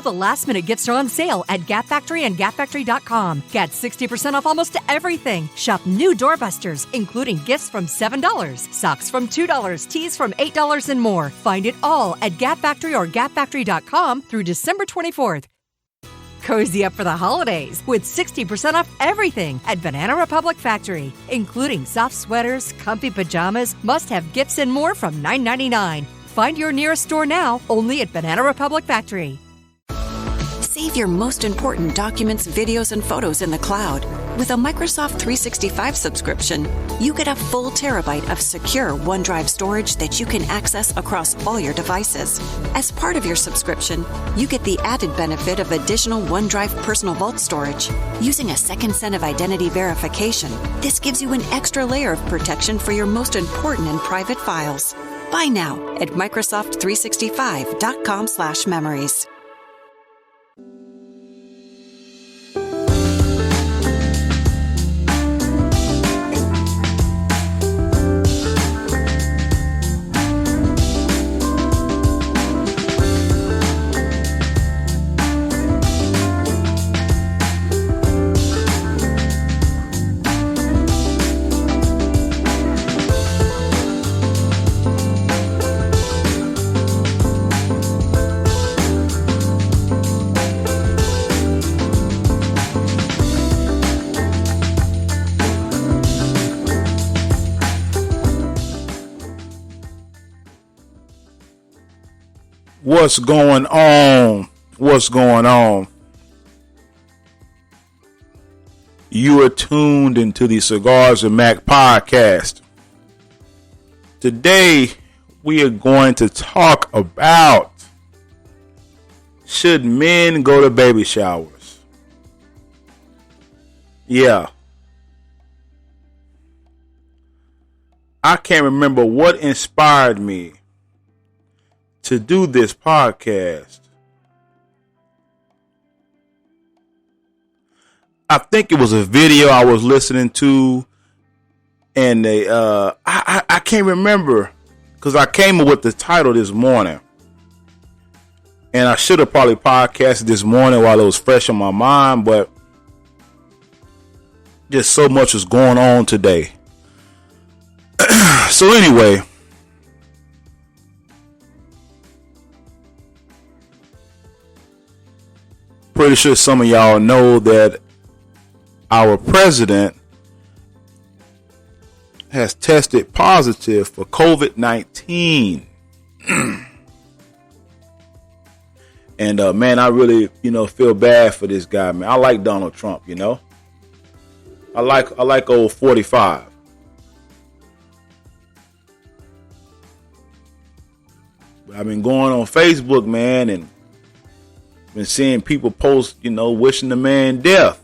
All the last-minute gifts are on sale at Gap Factory and GapFactory.com. Get 60% off almost everything. Shop new doorbusters, including gifts from $7, socks from $2, tees from $8, and more. Find it all at Gap Factory or GapFactory.com through December 24th. Cozy up for the holidays with 60% off everything at Banana Republic Factory, including soft sweaters, comfy pajamas, must-have gifts, and more from $9.99. Find your nearest store now, only at Banana Republic Factory. Save your most important documents, videos, and photos in the cloud. With a Microsoft 365 subscription, you get a full terabyte of secure OneDrive storage that you can access across all your devices. As part of your subscription, you get the added benefit of additional OneDrive Personal Vault storage. Using a second set of identity verification, this gives you an extra layer of protection for your most important and private files. Buy now at Microsoft365.com/memories. What's going on? What's going on? You are tuned into the Cigars and Mac podcast. Today, we are going to talk about, should men go to baby showers? Yeah. I can't remember what inspired me to do this podcast. I think it was a video I was listening to, and they I can't remember, because I came up with the title this morning, and I should have probably podcasted this morning while it was fresh on my mind, but just so much was going on today. So anyway, pretty sure some of y'all know that our president has tested positive for COVID-19. And man, I really, feel bad for this guy, man. I like Donald Trump, I like old 45. But I've been going on Facebook, man, and been seeing people post, wishing the man death.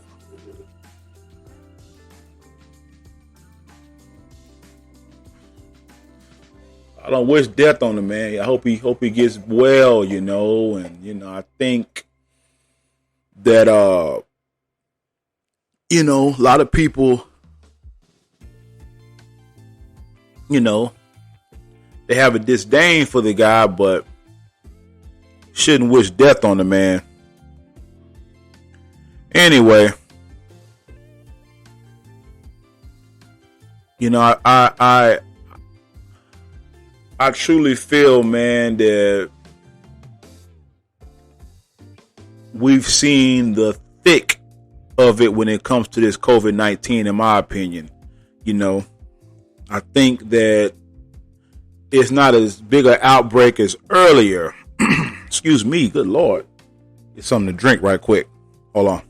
I don't wish death on the man. I hope he gets well, and I think that a lot of people, they have a disdain for the guy, but shouldn't wish death on the man. Anyway, I truly feel, man, that we've seen the thick of it when it comes to this COVID-19, in my opinion. I think that it's not as big an outbreak as earlier. Excuse me, good Lord. Get something to drink right quick. Hold on.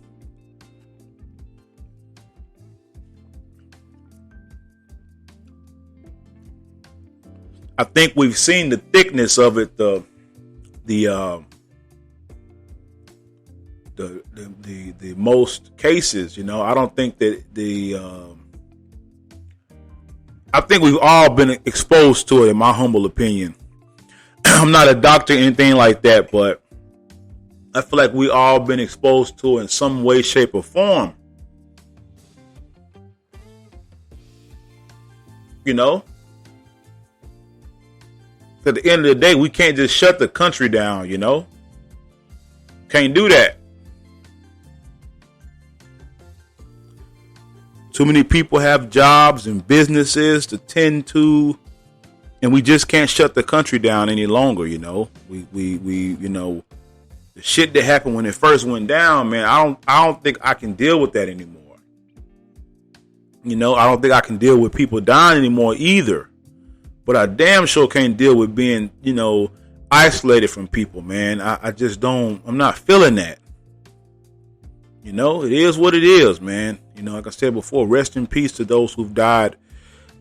I think we've seen the thickness of it, the most cases. I don't think that I think we've all been exposed to it, in my humble opinion. I'm not a doctor or anything like that, but I feel like we all been exposed to it in some way, shape, or form. At the end of the day, we can't just shut the country down, Can't do that. Too many people have jobs and businesses to tend to, and we just can't shut the country down any longer. You know, we you know, the shit that happened when it first went down, man. I don't think I can deal with that anymore. You know, I don't think I can deal with people dying anymore either. But I damn sure can't deal with being, you know, isolated from people, man. I just don't. I'm not feeling that. You know, it is what it is, man. You know, like I said before, rest in peace to those who've died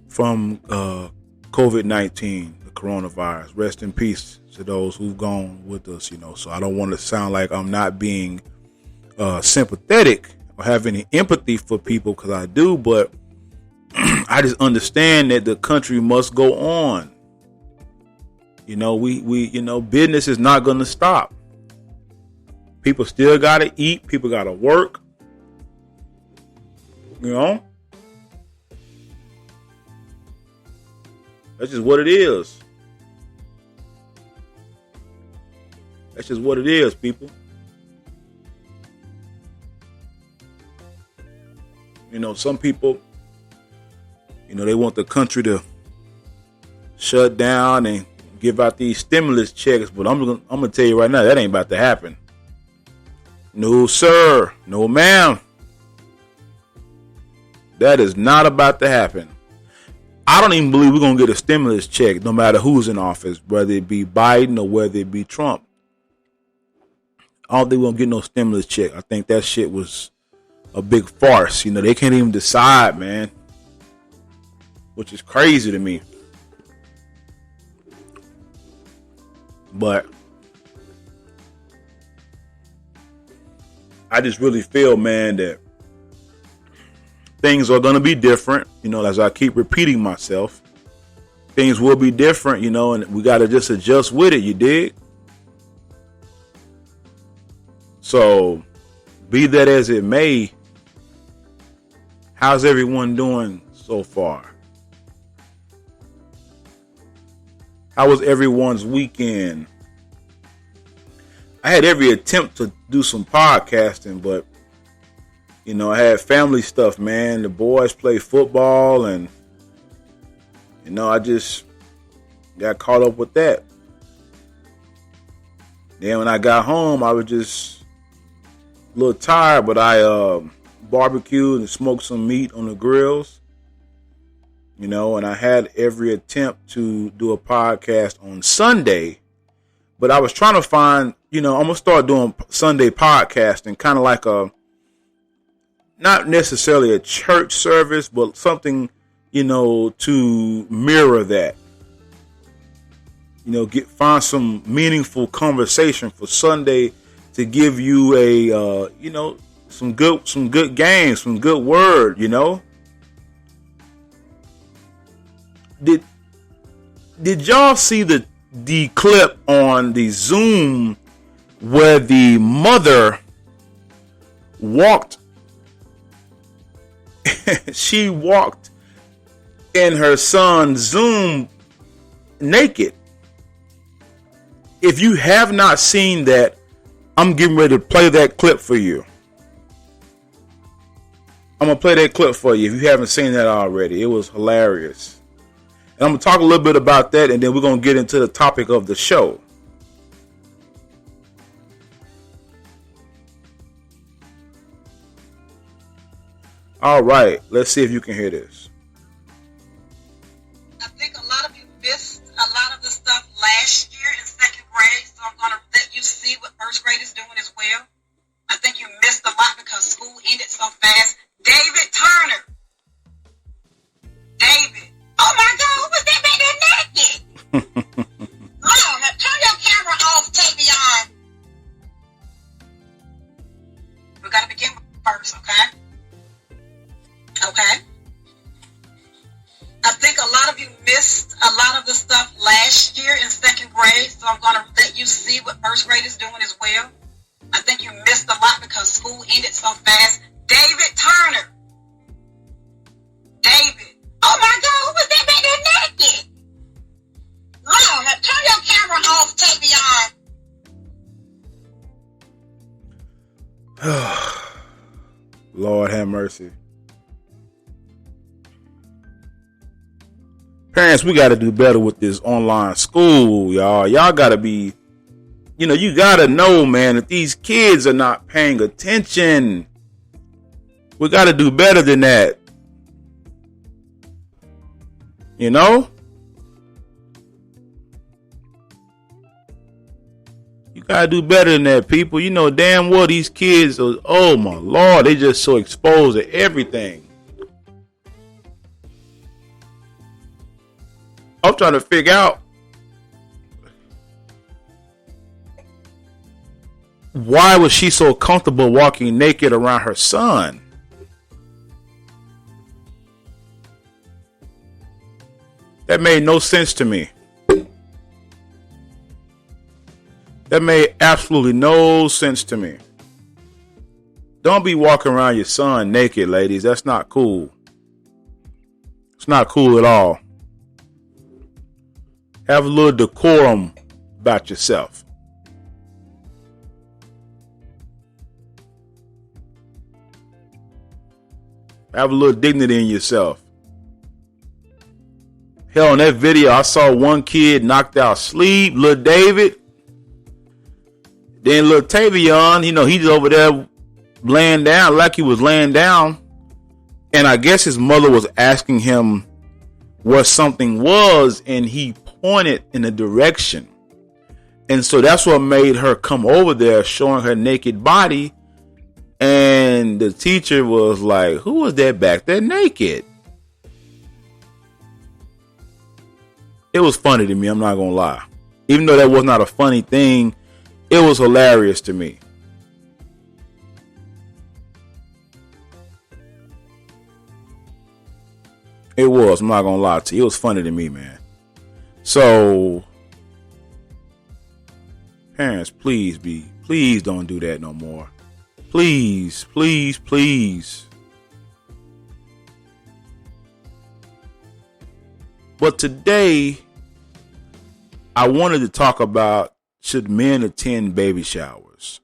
from COVID-19, the coronavirus. Rest in peace to those who've gone with us, you know. So I don't want to sound like I'm not being sympathetic or have any empathy for people, because I do, but I just understand that the country must go on. You know, we you know, business is not going to stop. People still got to eat. People got to work. You know? That's just what it is. That's just what it is, people. You know, some people, you know, they want the country to shut down and give out these stimulus checks, but I'm gonna tell you right now, that ain't about to happen. No, sir. No, ma'am. That is not about to happen. I don't even believe we're going to get a stimulus check no matter who's in office, whether it be Biden or whether it be Trump. I don't think we're going to get no stimulus check. I think that shit was a big farce. You know, they can't even decide, man, which is crazy to me. But I just really feel, man, that things are going to be different. You know, as I keep repeating myself, things will be different, you know, and we got to just adjust with it. You dig? So be that as it may, how's everyone doing so far? How was everyone's weekend? I had every attempt to do some podcasting, but, you know, I had family stuff, man. The boys play football, and, you know, I just got caught up with that. Then when I got home, I was just a little tired, but I barbecued and smoked some meat on the grills, you know, and I had every attempt to do a podcast on Sunday, but I was trying to find, you know, I'm going to start doing Sunday podcasting, kind of like not necessarily a church service, but something, you know, to mirror that. You know, find some meaningful conversation for Sunday to give you a, you know, some good games, some good word, you know. Did y'all see the clip on the Zoom where the mother walked? She walked in her son's Zoom naked. If you have not seen that, I'm getting ready to play that clip for you. I'm going to play that clip for you if you haven't seen that already. It was hilarious. And I'm going to talk a little bit about that, and then we're going to get into the topic of the show. All right, let's see if you can hear this. I think a lot of you missed a lot of the stuff last year in second grade, so I'm going to let you see what first grade is doing as well. I think you missed a lot because school ended so fast. David Turner. David. Oh my God, who was that baby naked? Lord, turn your camera off, Tavion. We got to begin first, okay? Okay. I think a lot of you missed a lot of the stuff last year in second grade, so I'm going to let you see what first grade is doing as well. I think you missed a lot because school ended so fast. David Turner. David. Oh my God, who was that baby naked? Lord, turn your camera off, Tavion. Lord have mercy. Parents, we got to do better with this online school, y'all. Y'all got to be, you got to know, man, that these kids are not paying attention. We got to do better than that. You know? You got to do better than that, people. You know damn well these kids are, oh my Lord, they just so exposed to everything. I'm trying to figure out why was she so comfortable walking naked around her son? That made no sense to me. That made absolutely no sense to me. Don't be walking around your son naked, ladies. That's not cool. It's not cool at all. Have a little decorum about yourself. Have a little dignity in yourself. Hell, in that video, I saw one kid knocked out asleep, little David. Then little Tavion, he's over there laying down like he was laying down. And I guess his mother was asking him what something was, and he pointed in a direction. And so that's what made her come over there, showing her naked body. And the teacher was like, who was that back there naked? It was funny to me, I'm not gonna lie. Even though that was not a funny thing, it was hilarious to me. It was, I'm not gonna lie to you. It was funny to me, man. So, parents, please don't do that no more. Please, please, please. But today, I wanted to talk about, should men attend baby showers?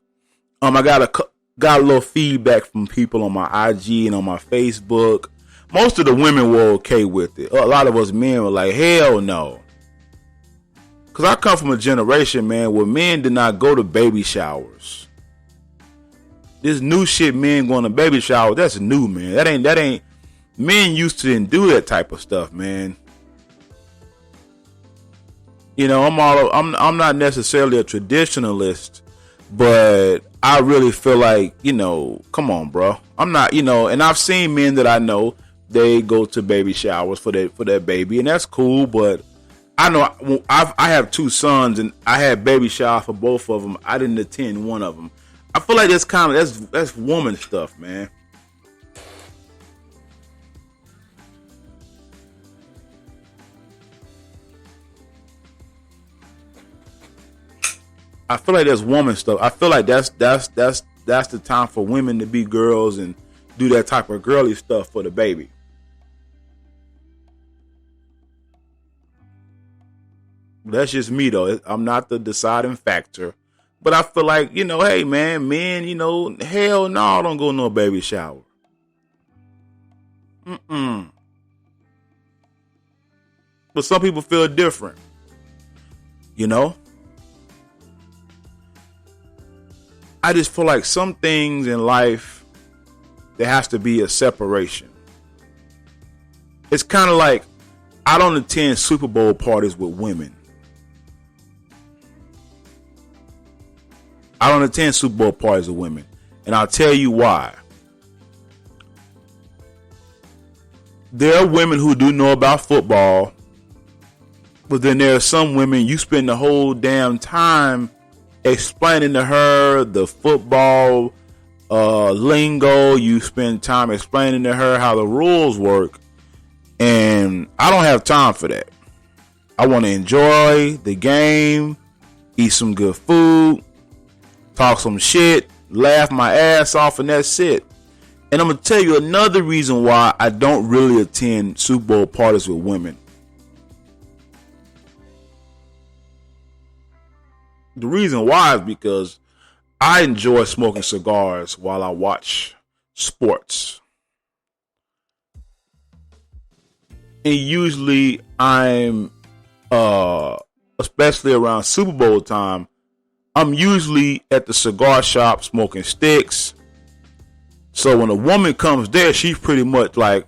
I got a little feedback from people on my IG and on my Facebook. Most of the women were okay with it. A lot of us men were like, hell no. Because I come from a generation, man, where men did not go to baby showers. This new shit, men going to baby showers, that's new, man. That ain't, men used to didn't do that type of stuff, man. I'm not necessarily a traditionalist, but I really feel like, come on, bro. I'm not, and I've seen men that I know, they go to baby showers for their baby, and that's cool, but I know I have two sons, and I had baby shower for both of them. I didn't attend one of them. I feel like that's woman stuff, man. I feel like that's woman stuff. I feel like that's the time for women to be girls and do that type of girly stuff for the baby. That's just me, though. I'm not the deciding factor. But I feel like, hey, man, men, hell no, don't go no baby shower. But some people feel different. I just feel like some things in life, there has to be a separation. It's kind of like, I don't attend Super Bowl parties with women. I don't attend Super Bowl parties with women. And I'll tell you why. There are women who do know about football. But then there are some women, you spend the whole damn time explaining to her the football lingo. You spend time explaining to her how the rules work. And I don't have time for that. I want to enjoy the game, eat some good food, talk some shit, laugh my ass off, and that's it. And I'm going to tell you another reason why I don't really attend Super Bowl parties with women. The reason why is because I enjoy smoking cigars while I watch sports. And usually I'm, especially around Super Bowl time, I'm usually at the cigar shop smoking sticks. So when a woman comes there, she's pretty much like,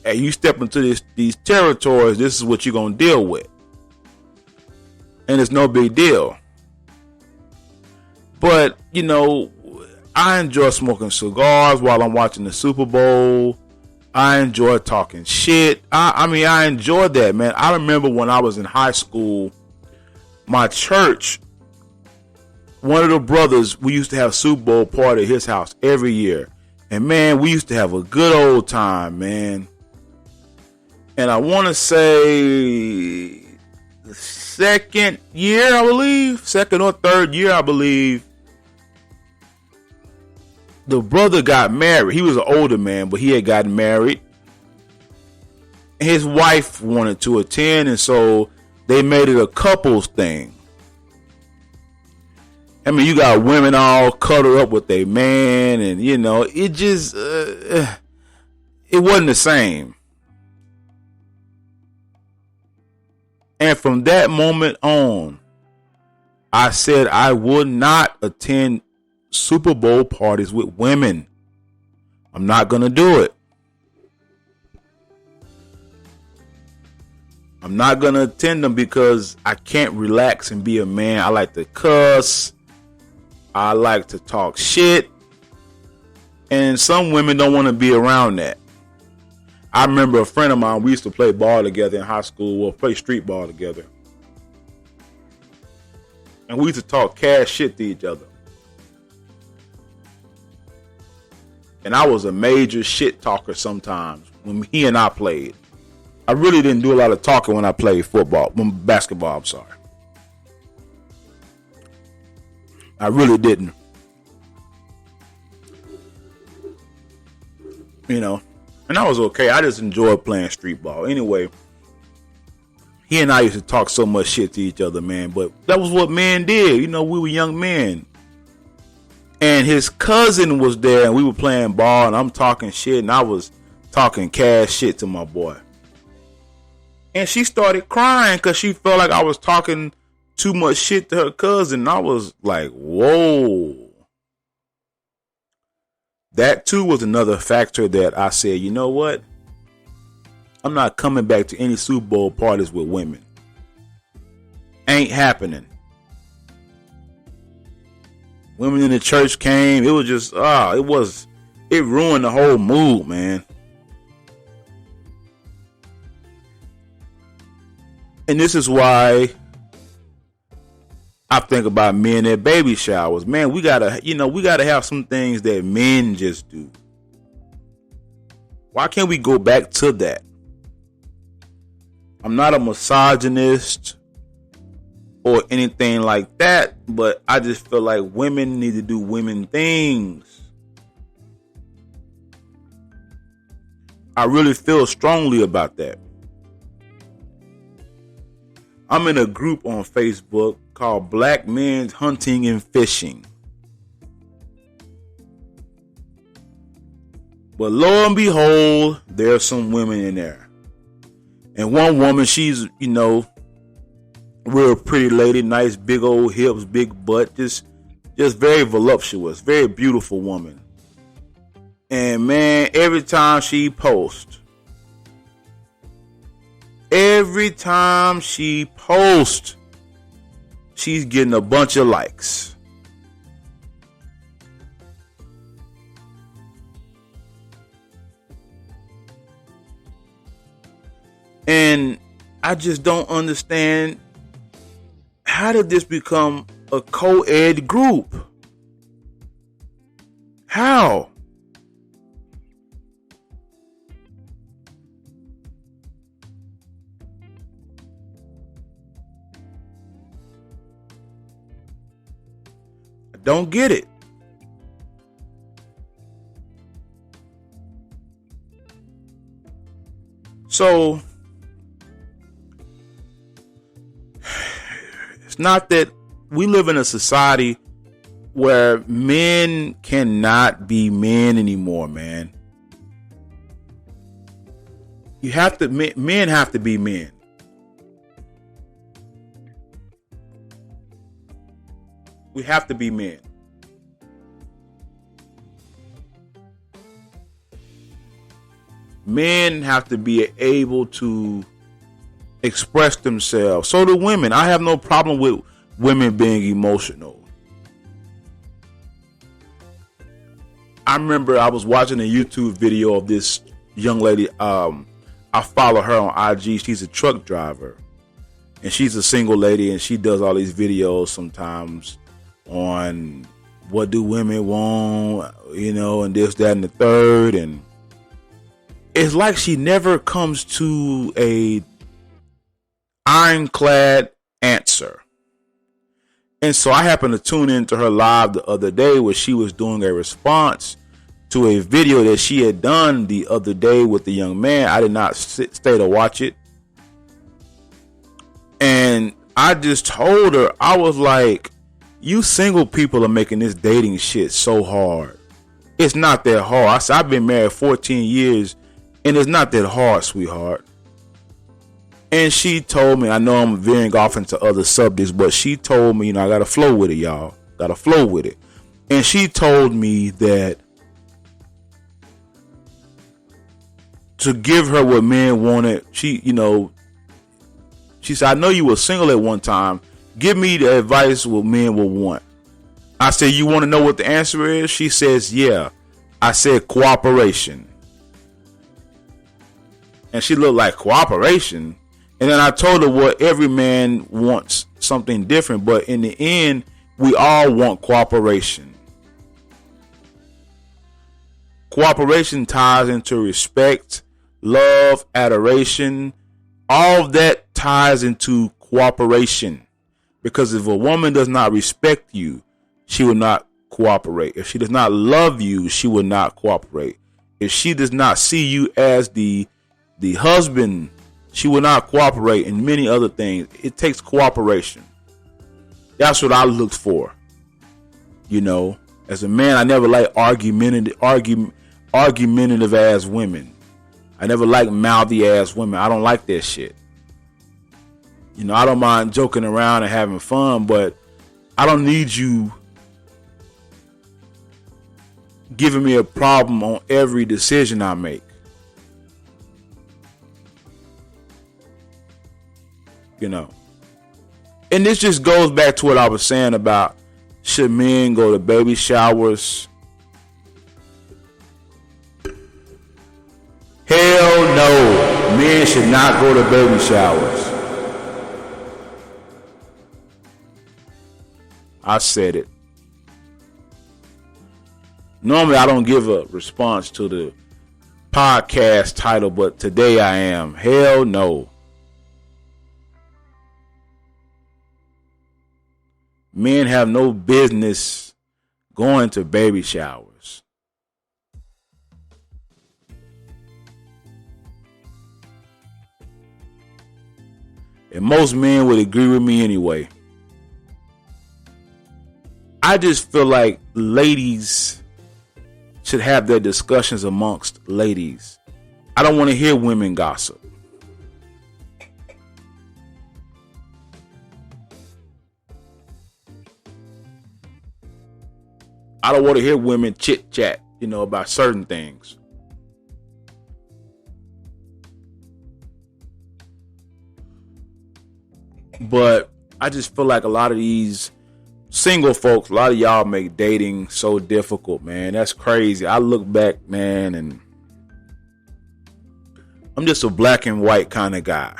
hey, you step into these territories, this is what you're going to deal with. And it's no big deal. But, you know, I enjoy smoking cigars while I'm watching the Super Bowl. I enjoy talking shit. I enjoy that, man. I remember when I was in high school, my church, one of the brothers, we used to have a Super Bowl party at his house every year. And, man, we used to have a good old time, man. And I want to say the second or third year, I believe, the brother got married. He was an older man, but he had gotten married. His wife wanted to attend, and so they made it a couples thing. I mean, you got women all cuddled up with their man, and, you know, it just, it wasn't the same. And from that moment on, I said I would not attend Super Bowl parties with women. I'm not going to do it. I'm not going to attend them because I can't relax and be a man. I like to cuss. I like to talk shit. And some women don't want to be around that. I remember a friend of mine, we used to play ball together in high school, or play street ball together. And we used to talk cash shit to each other. And I was a major shit talker sometimes when he and I played. I really didn't do a lot of talking when I played basketball, I'm sorry. I really didn't. You know, and I was okay. I just enjoyed playing street ball. Anyway, he and I used to talk so much shit to each other, man. But that was what men did. You know, we were young men. And his cousin was there, and we were playing ball, and I'm talking shit, and I was talking cash shit to my boy. And she started crying because she felt like I was talking too much shit to her cousin. And I was like, whoa. That too was another factor that I said, you know what? I'm not coming back to any Super Bowl parties with women. Ain't happening. Women in the church came. It was just, it ruined the whole mood, man. And this is why I think about men at baby showers. Man, we gotta have some things that men just do. Why can't we go back to that? I'm not a misogynist or anything like that, but I just feel like women need to do women things. I really feel strongly about that. I'm in a group on Facebook called Black Men Hunting and Fishing. But lo and behold, there's some women in there. And one woman, she's, you know, real pretty lady, nice big old hips, big butt, just very voluptuous, very beautiful woman. And man, every time she posts, she's getting a bunch of likes. And I just don't understand, how did this become a co-ed group? How? I don't get it. So it's not that we live in a society where men cannot be men anymore, man. Men have to be men. We have to be men. Men have to be able to express themselves. So do women. I have no problem with women being emotional. I remember I was watching a YouTube video of this young lady. I follow her on IG. She's a truck driver. And she's a single lady, and she does all these videos sometimes on what do women want, and this, that, and the third. And it's like she never comes to a ironclad answer. And so I happened to tune into her live the other day where she was doing a response to a video that she had done the other day with the young man. I did not stay to watch it. And I just told her, I was like, you single people are making this dating shit so hard. It's not that hard. I said, I've been married 14 years and it's not that hard, sweetheart. And she told me, I know I'm veering off into other subjects, but she told me, I got to flow with it, y'all. Got to flow with it. And she told me that to give her what men wanted, she said, I know you were single at one time. Give me the advice what men will want. I said, you want to know what the answer is? She says, yeah. I said, cooperation. And she looked like, cooperation? And then I told her what every man wants something different. But in the end, we all want cooperation. Cooperation ties into respect, love, adoration. All of that ties into cooperation. Because if a woman does not respect you, she will not cooperate. If she does not love you, she will not cooperate. If she does not see you as the husband, she will not cooperate, and many other things. It takes cooperation. That's what I looked for. As a man, I never liked argumentative ass women. I never liked mouthy ass women. I don't like that shit. I don't mind joking around and having fun, but I don't need you giving me a problem on every decision I make. And this just goes back to what I was saying about should men go to baby showers? Hell no. Men should not go to baby showers. I said it. Normally I don't give a response to the podcast title, but today I am. Hell no. Men have no business going to baby showers. And most men would agree with me anyway. I just feel like ladies should have their discussions amongst ladies. I don't want to hear women gossip. I don't want to hear women chit chat, about certain things. But I just feel like a lot of these single folks, a lot of y'all make dating so difficult, man. That's crazy. I look back, man, and I'm just a black and white kind of guy.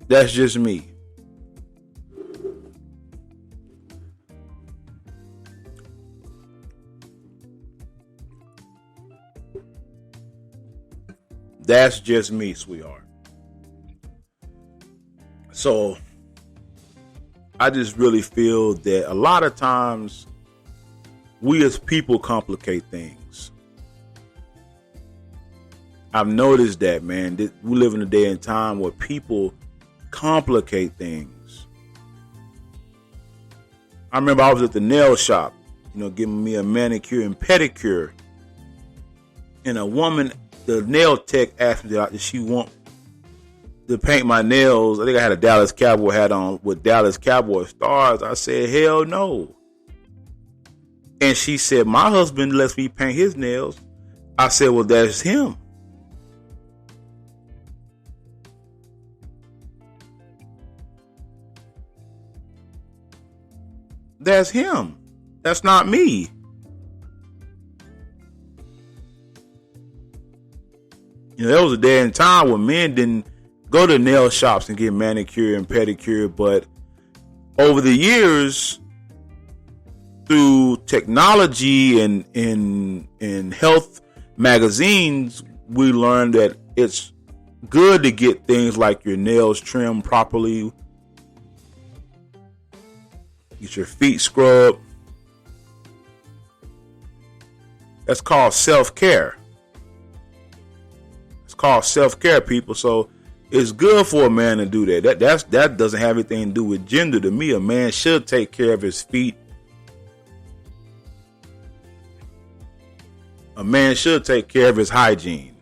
That's just me. That's just me, sweetheart. So I just really feel that a lot of times we as people complicate things. I've noticed that, man. We live in a day and time where people complicate things. I remember I was at the nail shop, giving me a manicure and pedicure. And a woman, the nail tech, asked me did she want to paint my nails. I think I had a Dallas Cowboy hat on with Dallas Cowboy stars. I said, hell no. And she said, my husband lets me paint his nails. I said, well, that's him. That's him. That's not me. There was a day and time when men didn't go to nail shops and get manicure and pedicure, but over the years, through technology and health magazines, we learned that it's good to get things like your nails trimmed properly, get your feet scrubbed. That's called self-care. It's called self-care, people. So it's good for a man to do that. That doesn't have anything to do with gender. To me, a man should take care of his feet. A man should take care of his hygiene.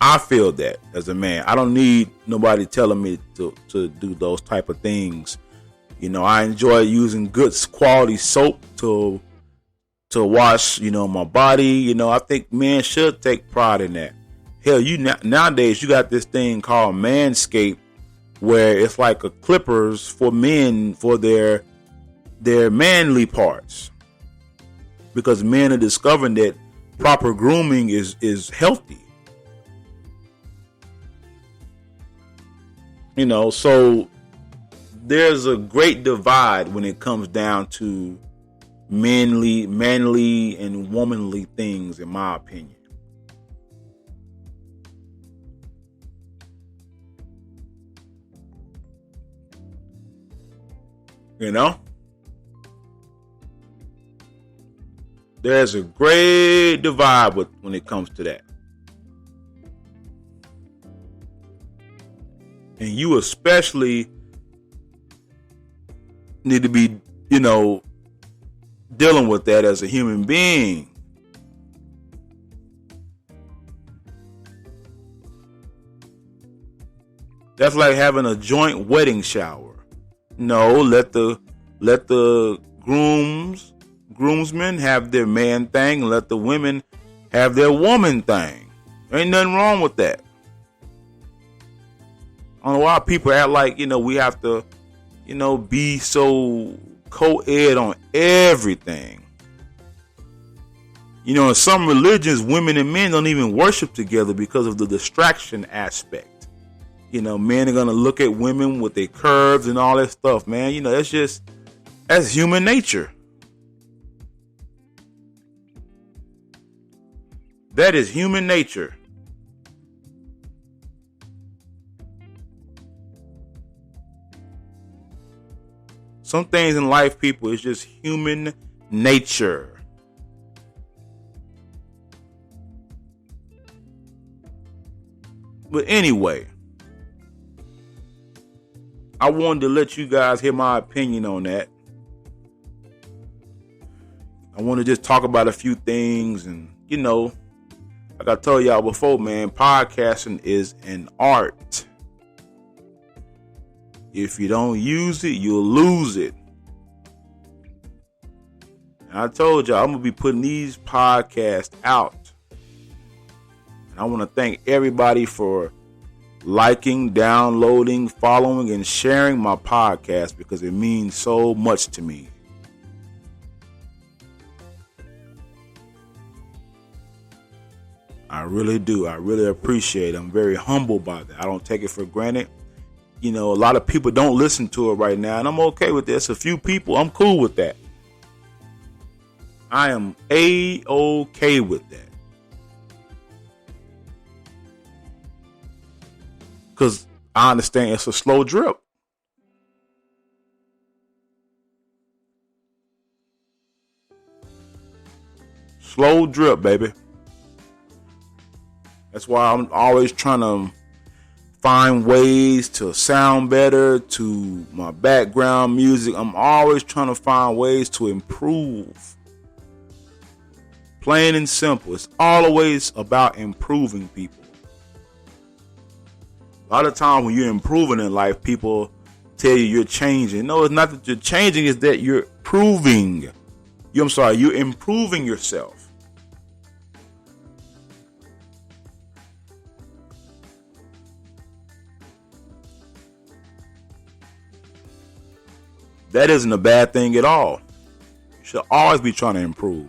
I feel that as a man. I don't need nobody telling me to do those type of things. I enjoy using good quality soap to wash, my body. I think men should take pride in that. Hell, nowadays you got this thing called Manscaped, where it's like a clippers for men for their manly parts, because men are discovering that proper grooming is healthy. So there's a great divide when it comes down to manly and womanly things, in my opinion. There's a great divide when it comes to that. And you especially need to be, dealing with that as a human being. That's like having a joint wedding shower. No, let the groomsmen have their man thing, and let the women have their woman thing. There ain't nothing wrong with that. I don't know why people act like, we have to, be so co-ed on everything. In some religions, women and men don't even worship together because of the distraction aspect. Men are going to look at women with their curves and all that stuff, man. That's human nature. That is human nature. Some things in life, people, is just human nature. But anyway, I wanted to let you guys hear my opinion on that. I want to just talk about a few things, and like I told y'all before, man, podcasting is an art. If you don't use it, you'll lose it. And I told y'all, I'm going to be putting these podcasts out. And I want to thank everybody for liking, downloading, following, and sharing my podcast, because it means so much to me. I really do. I really appreciate it. I'm very humbled by that. I don't take it for granted. A lot of people don't listen to it right now, and I'm okay with this. A few people, I'm cool with that. I am A-okay with that. Because I understand it's a slow drip. Slow drip, baby. That's why I'm always trying to find ways to sound better, to my background music. I'm always trying to find ways to improve. Plain and simple. It's always about improving people. A lot of times when you're improving in life, people tell you you're changing. No, it's not that you're changing, it's that you're proving. You're improving yourself. That isn't a bad thing at all. You should always be trying to improve.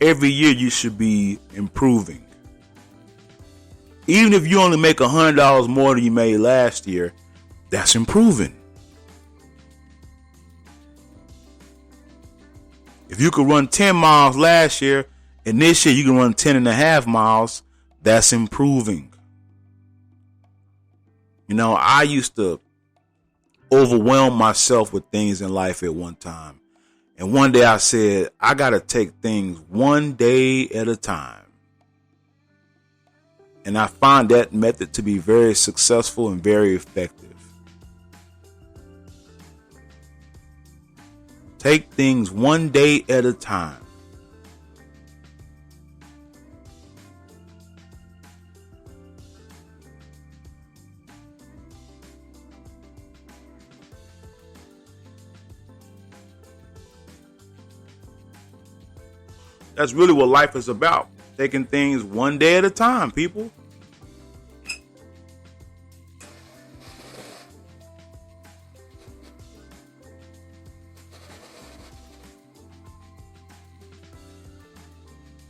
Every year you should be improving. Even if you only make $100 more than you made last year, that's improving. If you could run 10 miles last year and this year you can run 10 and a half miles, that's improving. I used to overwhelm myself with things in life at one time. And one day I said, I got to take things one day at a time. And I find that method to be very successful and very effective. Take things one day at a time. That's really what life is about. Taking things one day at a time, people.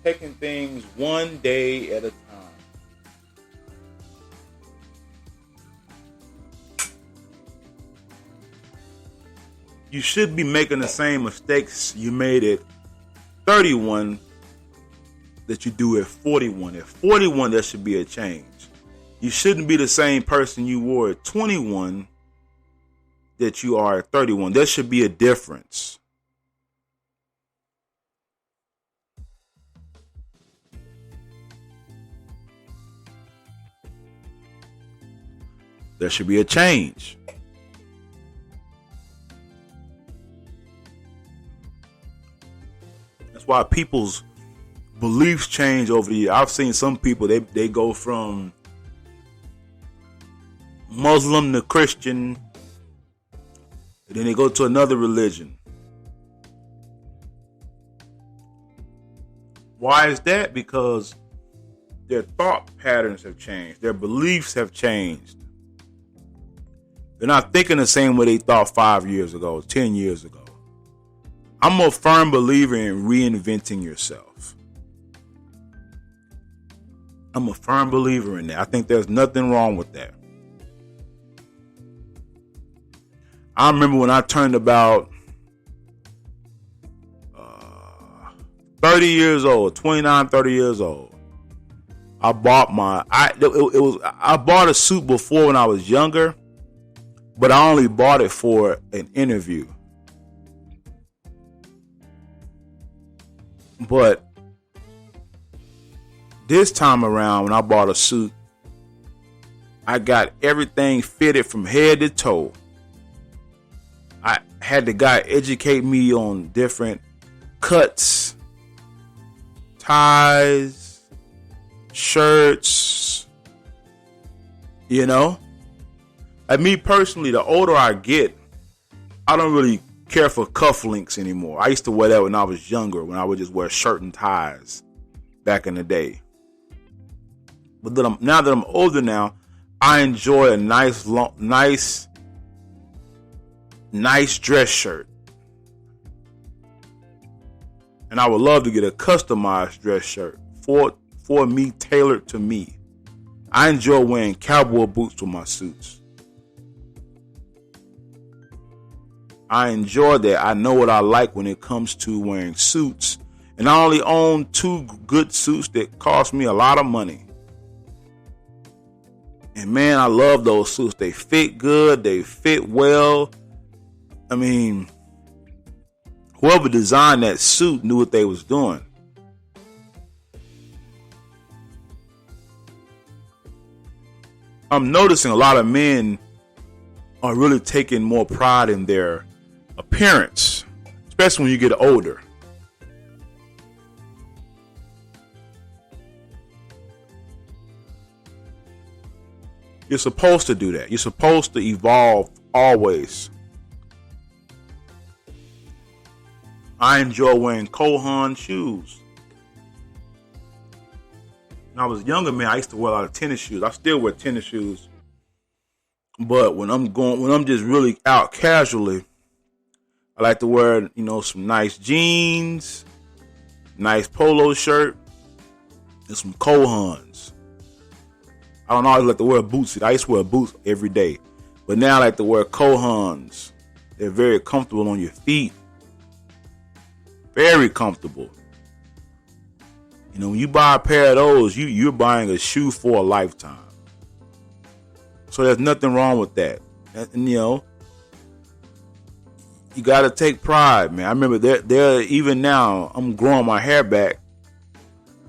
Taking things one day at a time. You should be making the same mistakes you made at 31 that you do at 41. At 41, there should be a change. You shouldn't be the same person you were at 21 that you are at 31. There should be a difference. There should be a change. That's why people's beliefs change over the years. I've seen some people, they go from Muslim to Christian, and then they go to another religion. Why is that? Because their thought patterns have changed. Their beliefs have changed. They're not thinking the same way they thought 5 years ago, 10 years ago. I'm a firm believer in reinventing yourself. I'm a firm believer in that. I think there's nothing wrong with that. I remember when I turned about 30 years old, 29, 30 years old. I bought I bought a suit before when I was younger, but I only bought it for an interview. But this time around, when I bought a suit, I got everything fitted from head to toe. I had the guy educate me on different cuts, ties, shirts, Like me personally, the older I get, I don't really care for cufflinks anymore. I used to wear that when I was younger, when I would just wear shirt and ties back in the day. But now that I'm older now, I enjoy a nice dress shirt. And I would love to get a customized dress shirt for me, tailored to me. I enjoy wearing cowboy boots with my suits. I enjoy that. I know what I like when it comes to wearing suits. And I only own 2 good suits that cost me a lot of money. And man, I love those suits. They fit good. They fit well. I mean, whoever designed that suit knew what they was doing. I'm noticing a lot of men are really taking more pride in their appearance, especially when you get older. You're supposed to do that. You're supposed to evolve always. I enjoy wearing Cole Haan shoes. When I was younger, man, I used to wear a lot of tennis shoes. I still wear tennis shoes. But when I'm just really out casually, I like to wear, some nice jeans, nice polo shirt, and some Cole Haans. I don't always like to wear boots. I used to wear boots every day. But now I like to wear Cole Haans. They're very comfortable on your feet. Very comfortable. When you buy a pair of those, you're buying a shoe for a lifetime. So there's nothing wrong with that. And, you got to take pride, man. I remember there even now, I'm growing my hair back.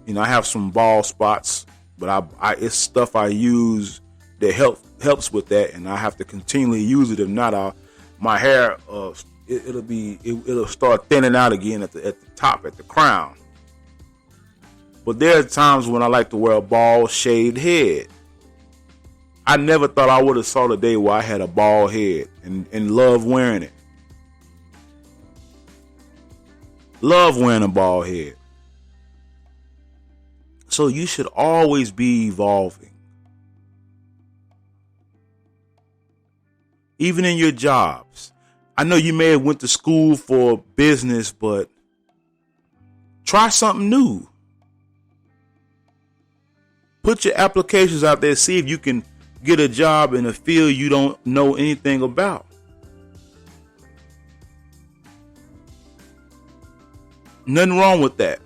I have some bald spots, but it's stuff I use that helps with that, and I have to continually use it. If not, my hair it'll start thinning out again at the top, at the crown. But there are times when I like to wear a bald shaved head. I never thought I would have saw the day where I had a bald head and love wearing it. Love wearing a bald head. So you should always be evolving. Even in your jobs. I know you may have went to school for business, but try something new. Put your applications out there, see if you can get a job in a field you don't know anything about. Nothing wrong with that.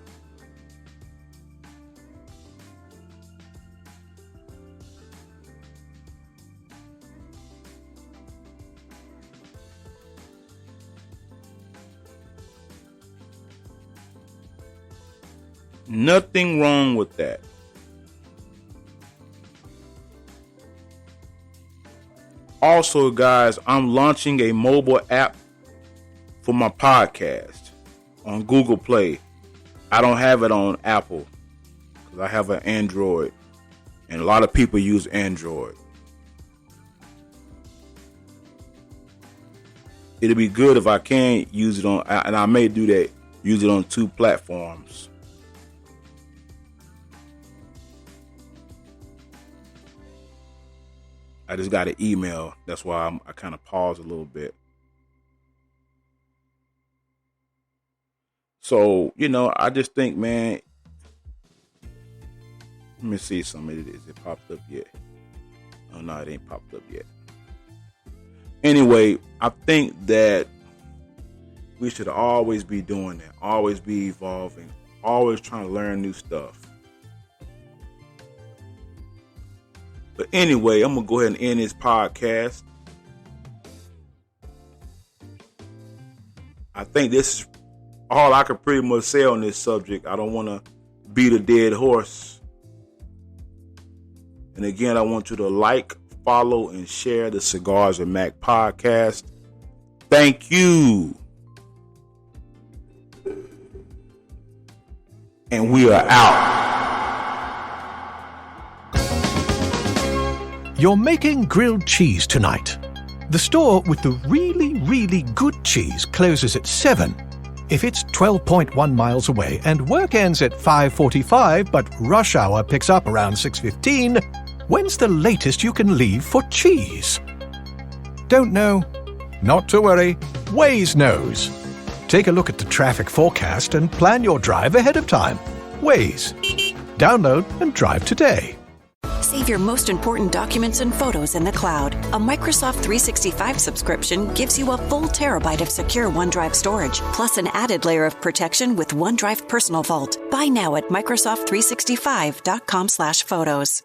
Nothing wrong with that. Also, guys, I'm launching a mobile app for my podcast on Google Play. I don't have it on Apple because I have an Android, and a lot of people use Android. It'll be good if I can use it on, and I may do that, use it on 2 platforms. I just got an email. That's why I kind of paused a little bit. So, I just think, man, let me see something. Is it popped up yet? Oh, no, it ain't popped up yet. Anyway, I think that we should always be doing that. Always be evolving. Always trying to learn new stuff. But anyway, I'm going to go ahead and end this podcast. I think this is all I can pretty much say on this subject. I don't want to beat a dead horse. And again, I want you to like, follow, and share the Cigars and Mac podcast. Thank you. And we are out. You're making grilled cheese tonight. The store with the really, really good cheese closes at 7. If it's 12.1 miles away and work ends at 5:45, but rush hour picks up around 6:15, when's the latest you can leave for cheese? Don't know? Not to worry. Waze knows. Take a look at the traffic forecast and plan your drive ahead of time. Waze. Download and drive today. Save your most important documents and photos in the cloud. A Microsoft 365 subscription gives you a full terabyte of secure OneDrive storage, plus an added layer of protection with OneDrive Personal Vault. Buy now at Microsoft365.com/photos.